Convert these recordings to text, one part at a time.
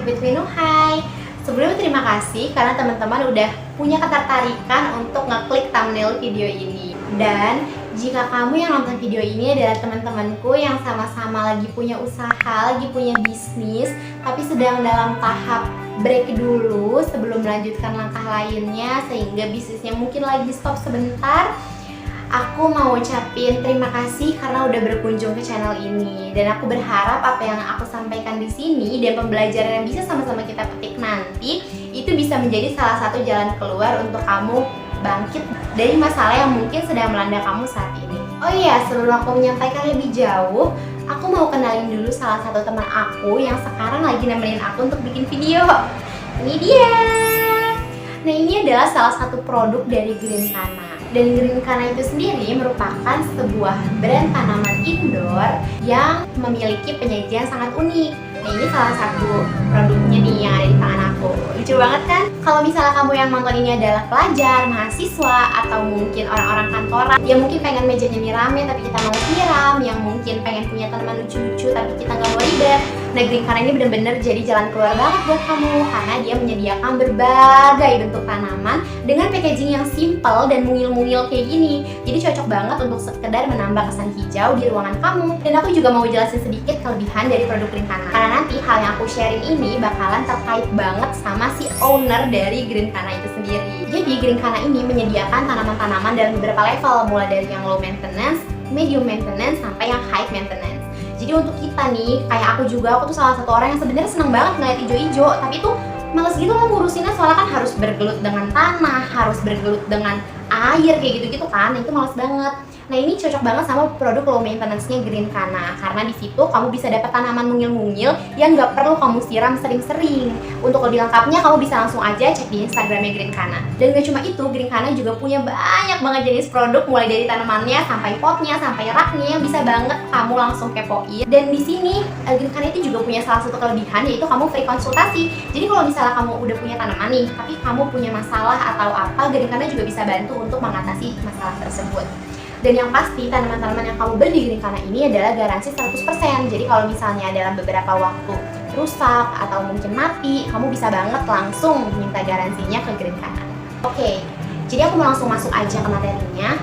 with Winu. Hai. Sebelumnya terima kasih karena teman-teman udah punya ketertarikan untuk ngeklik thumbnail video ini. Dan jika kamu yang nonton video ini adalah teman-temanku yang sama-sama lagi punya usaha, lagi punya bisnis, tapi sedang dalam tahap break dulu sebelum melanjutkan langkah lainnya sehingga bisnisnya mungkin lagi stop sebentar, aku mau ucapin terima kasih karena udah berkunjung ke channel ini. Dan aku berharap apa yang aku sampaikan di sini dan pembelajaran yang bisa sama-sama kita petik nanti itu bisa menjadi salah satu jalan keluar untuk kamu bangkit dari masalah yang mungkin sedang melanda kamu saat ini. Oh iya, sebelum aku menyampaikan lebih jauh, aku mau kenalin dulu salah satu teman aku yang sekarang lagi nemenin aku untuk bikin video. Ini dia. Nah, ini adalah salah satu produk dari Greencana. Dan Greencana itu sendiri merupakan sebuah brand tanaman indoor yang memiliki penyajian sangat unik. Nah, ini salah satu produknya nih yang ada di tangan aku. Lucu banget kan? Kalau misalnya kamu yang nonton ini adalah pelajar, mahasiswa, atau mungkin orang-orang kantoran yang mungkin pengen mejanya nih rame tapi kita mau siram, yang mungkin pengen punya tanaman lucu-lucu tapi kita nggak mau ribet, nah Greencana ini bener-bener jadi jalan keluar banget buat kamu karena dia menyediakan berbagai bentuk tanaman dengan packaging yang simple dan mungil-mungil kayak gini. Jadi cocok banget untuk sekedar menambah kesan hijau di ruangan kamu. Dan aku juga mau jelasin sedikit kelebihan dari produk Greencana karena nanti hal yang aku sharing ini bakalan terkait banget sama si owner dari Greencana itu sendiri. Jadi Greencana ini menyediakan tanaman-tanaman dalam beberapa level, mulai dari yang low maintenance, medium maintenance, sampai yang high maintenance. Jadi untuk kita nih, kayak aku juga, aku tuh salah satu orang yang sebenarnya seneng banget ngeliat hijau-hijau, tapi tuh males gitu loh ngurusinnya soalnya kan harus bergelut dengan tanah, harus bergelut dengan air kayak gitu-gitu kan, itu males banget. Nah, ini cocok banget sama produk low maintenance-nya Greencana karena di situ kamu bisa dapat tanaman mungil-mungil yang nggak perlu kamu siram sering-sering. Untuk lebih lengkapnya kamu bisa langsung aja cek di Instagramnya Greencana. Dan gak cuma itu, Greencana juga punya banyak banget jenis produk mulai dari tanamannya sampai potnya sampai raknya yang bisa banget kamu langsung kepoin. Dan di sini Greencana itu juga punya salah satu kelebihan yaitu kamu free konsultasi. Jadi kalau misalnya kamu udah punya tanaman nih, tapi kamu punya masalah atau apa, Greencana juga bisa bantu untuk mengatasi masalah tersebut. Dan yang pasti tanaman-tanaman yang kamu beli di Greencana ini adalah garansi 100%. Jadi kalau misalnya dalam beberapa waktu rusak atau mungkin mati, kamu bisa banget langsung minta garansinya ke Greencana. Oke, jadi aku mau langsung masuk aja ke materinya.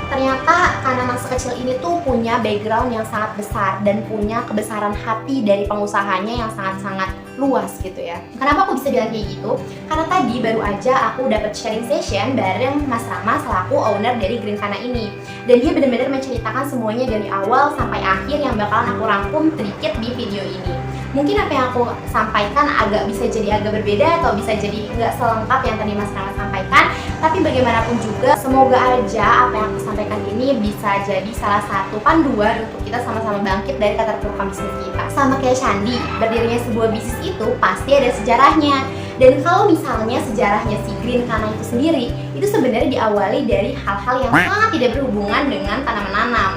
Ternyata tanaman sekecil ini tuh punya background yang sangat besar dan punya kebesaran hati dari pengusahanya yang sangat-sangat luas gitu ya. Kenapa aku bisa bilang kayak gitu? Karena tadi baru aja aku dapat sharing session bareng Mas Rama selaku owner dari Greencana ini. Dan dia benar-benar menceritakan semuanya dari awal sampai akhir yang bakalan aku rangkum sedikit di video ini. Mungkin apa yang aku sampaikan bisa jadi agak berbeda atau bisa jadi nggak selengkap yang tadi Mas Rama sampaikan. Tapi bagaimanapun juga, semoga aja apa yang aku sampaikan ini bisa jadi salah satu panduan untuk kita sama-sama bangkit dari keterpurukan bisnis kita. Sama kayak Candi, berdirinya sebuah bisnis itu pasti ada sejarahnya. Dan kalau misalnya sejarahnya si Greencana itu sendiri, itu sebenarnya diawali dari hal-hal yang sangat tidak berhubungan dengan tanaman nanam.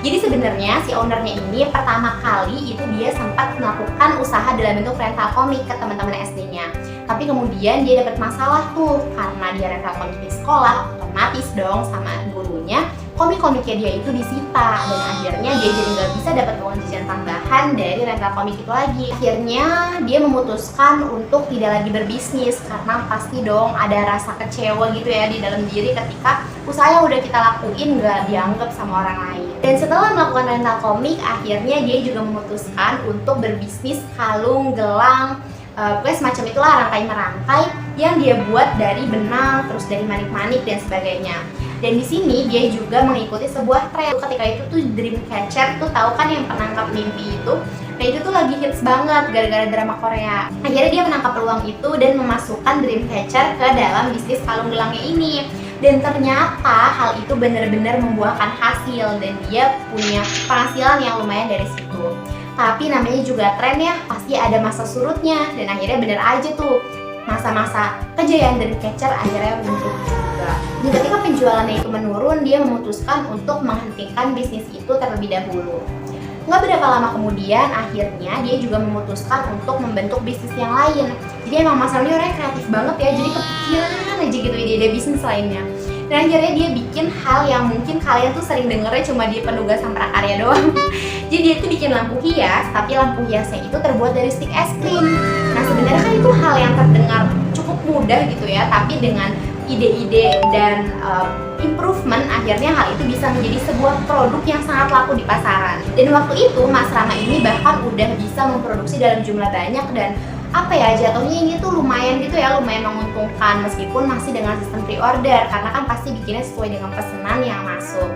Jadi sebenarnya si ownernya ini pertama kali itu dia sempat melakukan usaha dalam bentuk rental komik ke teman-teman SD-nya. Tapi kemudian dia dapat masalah tuh karena dia rental komik di sekolah, otomatis dong sama gurunya komik-komiknya dia itu disita dan akhirnya dia jadi nggak bisa dapat uang jajan tambahan dari rental komik itu lagi. Akhirnya dia memutuskan untuk tidak lagi berbisnis karena pasti dong ada rasa kecewa gitu ya di dalam diri ketika usaha yang udah kita lakuin nggak dianggap sama orang lain. Dan setelah melakukan rental komik, akhirnya dia juga memutuskan untuk berbisnis kalung, gelang, pokoknya semacam itulah rangkai-merangkai yang dia buat dari benang, terus dari manik-manik dan sebagainya. Dan di sini dia juga mengikuti sebuah tren. Ketika itu tuh Dreamcatcher tuh tahu kan yang penangkap mimpi itu. Nah itu tuh lagi hits banget gara-gara drama Korea. Akhirnya dia menangkap peluang itu dan memasukkan Dreamcatcher ke dalam bisnis kalung gelangnya ini. Dan ternyata hal itu benar-benar membuahkan hasil dan dia punya penghasilan yang lumayan dari situ. Tapi namanya juga tren ya, pasti ada masa surutnya. Dan akhirnya bener aja tuh masa-masa kejayaan Dreamcatcher akhirnya runtuh juga. Dan ketika penjualannya itu menurun, dia memutuskan untuk menghentikan bisnis itu terlebih dahulu. Nggak berapa lama kemudian, akhirnya dia juga memutuskan untuk membentuk bisnis yang lain. Jadi emang Mas Rama orangnya kreatif banget ya, jadi kepikiran aja gitu ide-ide bisnis lainnya. Dan akhirnya dia bikin hal yang mungkin kalian tuh sering dengernya cuma di Penugasan Prakarya doang. Jadi dia tuh bikin lampu hias, tapi lampu hiasnya itu terbuat dari stik es krim. sebenarnya kan itu hal yang terdengar cukup mudah gitu ya, tapi dengan ide-ide dan improvement akhirnya hal itu bisa menjadi sebuah produk yang sangat laku di pasaran. Dan waktu itu Mas Rama ini bahkan udah bisa memproduksi dalam jumlah banyak dan apa ya, jatuhnya ini tuh lumayan gitu ya, lumayan menguntungkan meskipun masih dengan sistem pre-order karena kan pasti bikinnya sesuai dengan pesanan yang masuk.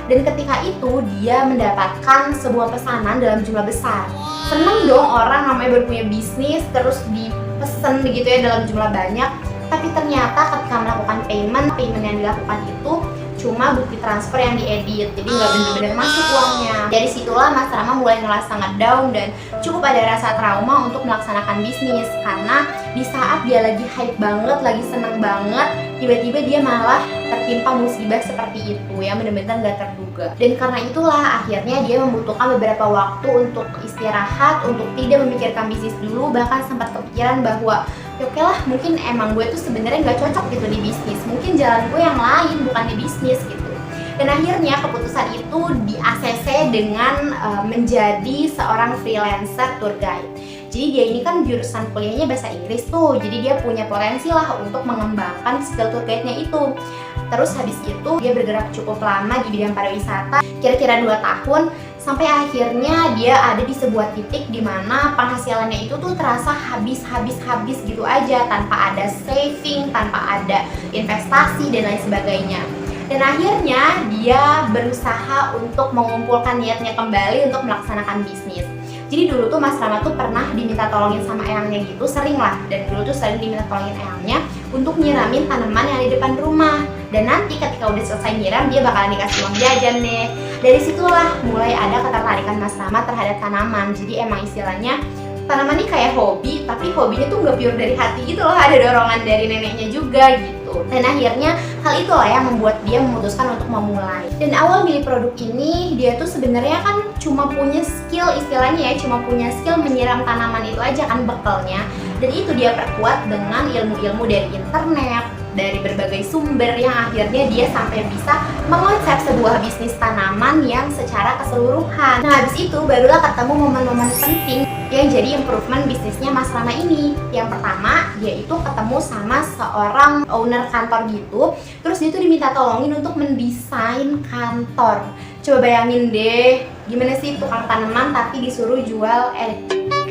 Dan ketika itu dia mendapatkan sebuah pesanan dalam jumlah besar. Seneng dong orang namanya baru punya bisnis terus dipesen begitu ya dalam jumlah banyak. Tapi ternyata ketika melakukan payment yang dilakukan itu cuma bukti transfer yang diedit, jadi nggak benar-benar masuk uangnya. Dari situlah Mas Rama mulai ngerasa ngedown dan cukup ada rasa trauma untuk melaksanakan bisnis karena di saat dia lagi hype banget, lagi seneng banget, tiba-tiba dia malah tertimpa musibah seperti itu yang benar-benar nggak terduga. Dan karena itulah akhirnya dia membutuhkan beberapa waktu untuk istirahat, untuk tidak memikirkan bisnis dulu, bahkan sempat kepikiran bahwa ya oke lah, mungkin emang gue tuh sebenarnya nggak cocok gitu di bisnis, mungkin jalan gue yang lain bukan di bisnis gitu. Dan akhirnya keputusan itu di-ACC dengan menjadi seorang freelancer tour guide. Jadi dia ini kan jurusan kuliahnya bahasa Inggris tuh, jadi dia punya potensi lah untuk mengembangkan skill tour guide-nya itu. Terus habis itu dia bergerak cukup lama di bidang pariwisata, kira-kira 2 tahun, sampai akhirnya dia ada di sebuah titik di mana penghasilannya itu tuh terasa habis gitu aja, tanpa ada saving, tanpa ada investasi dan lain sebagainya. Dan akhirnya dia berusaha untuk mengumpulkan niatnya kembali untuk melaksanakan bisnis. Jadi dulu tuh Mas Rama tuh pernah diminta tolongin sama eyangnya gitu, sering lah, dan dulu tuh sering diminta tolongin eyangnya untuk nyiramin tanaman yang di depan rumah. Dan nanti ketika udah selesai nyiram, dia bakalan dikasih uang jajan deh. Dari situlah mulai ada ketertarikan Mas Rama terhadap tanaman. Jadi emang istilahnya tanaman ini kayak hobi, tapi hobinya tuh nggak pure dari hati gitu loh, ada dorongan dari neneknya juga gitu. Dan akhirnya hal itulah yang membuat dia memutuskan untuk memulai. Dan awal milih produk ini, dia tuh sebenarnya kan cuma punya skill, istilahnya ya, cuma punya skill menyiram tanaman itu aja kan bekalnya. Dan itu dia perkuat dengan ilmu-ilmu dari internet, dari berbagai sumber, yang akhirnya dia sampai bisa mengonsep sebuah bisnis tanaman yang secara keseluruhan. Nah habis itu barulah ketemu momen-momen penting yang jadi improvement bisnisnya Mas Rama ini. Yang pertama, dia itu ketemu sama seorang owner kantor gitu. Terus dia tuh diminta tolongin untuk mendesain kantor. Coba bayangin deh, gimana sih tukang tanaman tapi disuruh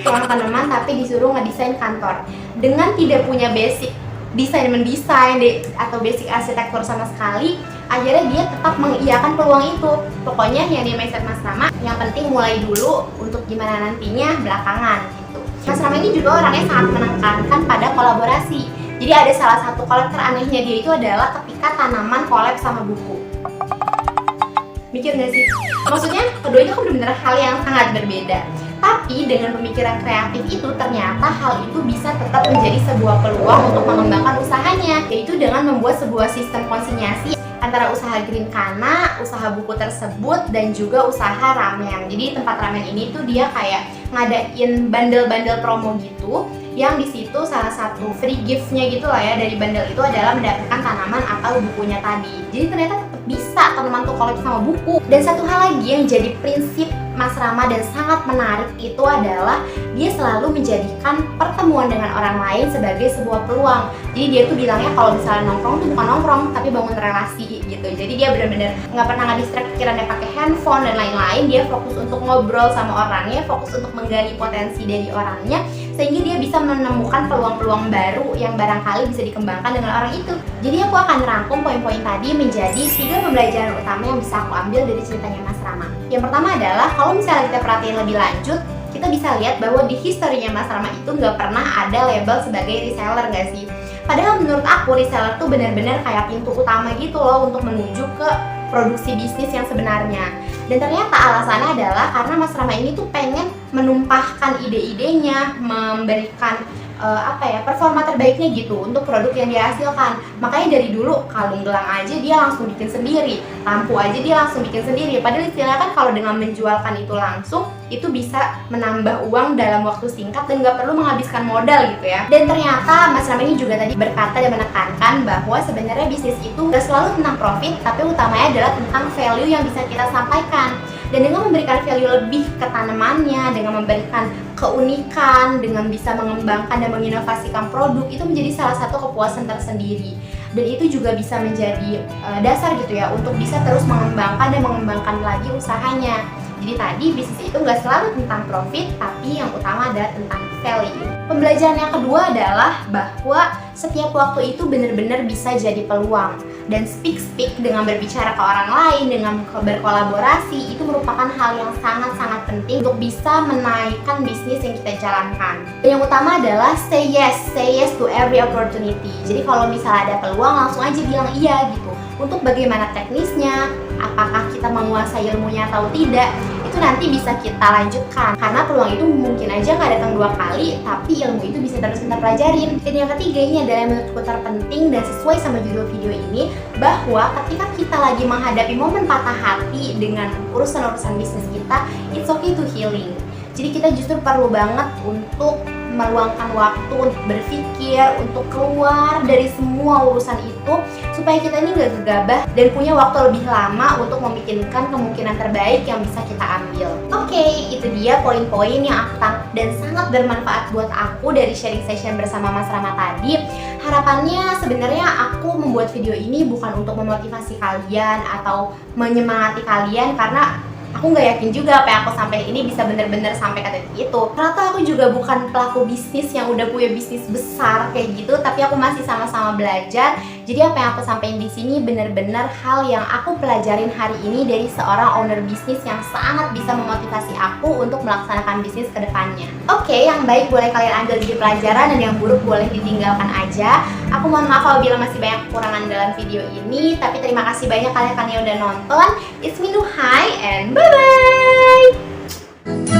tukang tanaman tapi disuruh ngedesain kantor dengan tidak punya basic mendesain atau basic arsitektur sama sekali. Akhirnya dia tetap mengiyakan peluang itu. Pokoknya yang dia mindset Mas Rama, yang penting mulai dulu, untuk gimana nantinya belakangan gitu. Mas Rama ini juga orangnya sangat menekankan pada kolaborasi. Jadi ada salah satu collab teranehnya dia itu adalah ketika tanaman collab sama buku. Mikir gak sih? Maksudnya keduanya kan benar-benar hal yang sangat berbeda. Tapi dengan pemikiran kreatif itu ternyata hal itu bisa tetap menjadi sebuah peluang untuk mengembangkan usahanya, yaitu dengan membuat sebuah sistem konsinyasi antara usaha Green Kana, usaha buku tersebut, dan juga usaha ramen. Jadi tempat ramen ini tuh dia kayak ngadain bandel-bandel promo gitu, yang di situ salah satu free gift-nya gitu lah ya dari bandel itu adalah mendapatkan tanaman atau bukunya tadi. Jadi ternyata tetap bisa tanaman tuh collab sama buku. Dan satu hal lagi yang jadi prinsip Mas Rama dan sangat menarik itu adalah dia selalu menjadikan pertemuan dengan orang lain sebagai sebuah peluang. Jadi dia tuh bilangnya kalau misalnya nongkrong tuh bukan nongkrong tapi bangun relasi gitu. Jadi dia benar-benar nggak pernah nge-distract pikirannya pakai handphone dan lain-lain. Dia fokus untuk ngobrol sama orangnya, fokus untuk menggali potensi dari orangnya, sehingga dia bisa menemukan peluang-peluang baru yang barangkali bisa dikembangkan dengan orang itu. Jadi aku akan rangkum poin-poin tadi menjadi 3 pembelajaran utama yang bisa aku ambil dari ceritanya Mas Rama. Yang pertama adalah kalau misalnya kita perhatiin lebih lanjut, kita bisa lihat bahwa di historinya Mas Rama itu nggak pernah ada label sebagai reseller nggak sih? Padahal menurut aku reseller tuh benar-benar kayak pintu utama gitu loh untuk menuju ke produksi bisnis yang sebenarnya. Dan ternyata alasannya adalah karena Mas Rama ini tuh pengen menumpahkan ide-idenya, memberikan performa terbaiknya gitu untuk produk yang dia hasilkan. Makanya dari dulu kalung gelang aja dia langsung bikin sendiri, lampu aja dia langsung bikin sendiri. Padahal istilahnya kan kalau dengan menjualkan itu langsung, itu bisa menambah uang dalam waktu singkat dan nggak perlu menghabiskan modal gitu ya. Dan ternyata Mas Rama ini juga tadi berkata dan menekankan bahwa sebenarnya bisnis itu nggak selalu tentang profit, tapi utamanya adalah tentang value yang bisa kita sampaikan. Dan dengan memberikan value lebih ke tanamannya, dengan memberikan keunikan, dengan bisa mengembangkan dan menginovasikan produk, itu menjadi salah satu kepuasan tersendiri. Dan itu juga bisa menjadi dasar gitu ya untuk bisa terus mengembangkan dan mengembangkan lagi usahanya. Jadi tadi bisnis itu nggak selalu tentang profit, tapi yang utama adalah tentang value. Pembelajaran yang kedua adalah bahwa setiap waktu itu benar-benar bisa jadi peluang. Dan speak dengan berbicara ke orang lain, dengan berkolaborasi, itu merupakan hal yang sangat-sangat penting untuk bisa menaikkan bisnis yang kita jalankan. Dan yang utama adalah say yes to every opportunity. Jadi kalau misalnya ada peluang, langsung aja bilang iya gitu. Untuk bagaimana teknisnya, apakah kita menguasai ilmunya atau tidak, itu nanti bisa kita lanjutkan. Karena peluang itu mungkin aja nggak datang 2 kali, tapi ilmu itu bisa terus kita pelajarin. Dan yang ketiga ini adalah yang menurutku terpenting dan sesuai sama judul video ini, bahwa ketika kita lagi menghadapi momen patah hati dengan urusan-urusan bisnis kita, it's okay to healing. Jadi kita justru perlu banget untuk meluangkan waktu untuk berpikir, untuk keluar dari semua urusan itu, supaya kita ini gak gegabah dan punya waktu lebih lama untuk memikirkan kemungkinan terbaik yang bisa kita ambil. Oke, itu dia poin-poin yang aku tangkap dan sangat bermanfaat buat aku dari sharing session bersama Mas Rama tadi. Harapannya sebenarnya aku membuat video ini bukan untuk memotivasi kalian atau menyemangati kalian, karena aku nggak yakin juga apa yang aku sampaikan ini bisa benar-benar sampai ke titik itu. Ternyata aku juga bukan pelaku bisnis yang udah punya bisnis besar kayak gitu, tapi aku masih sama-sama belajar. Jadi apa yang aku sampaikan di sini benar-benar hal yang aku pelajarin hari ini dari seorang owner bisnis yang sangat bisa memotivasi aku untuk melaksanakan bisnis ke depannya. Oke, yang baik boleh kalian ambil jadi pelajaran dan yang buruk boleh ditinggalkan aja. Aku mohon maaf apabila masih banyak kekurangan dalam video ini, tapi terima kasih banyak kalian yang udah nonton. It's me Nuhai and bye-bye!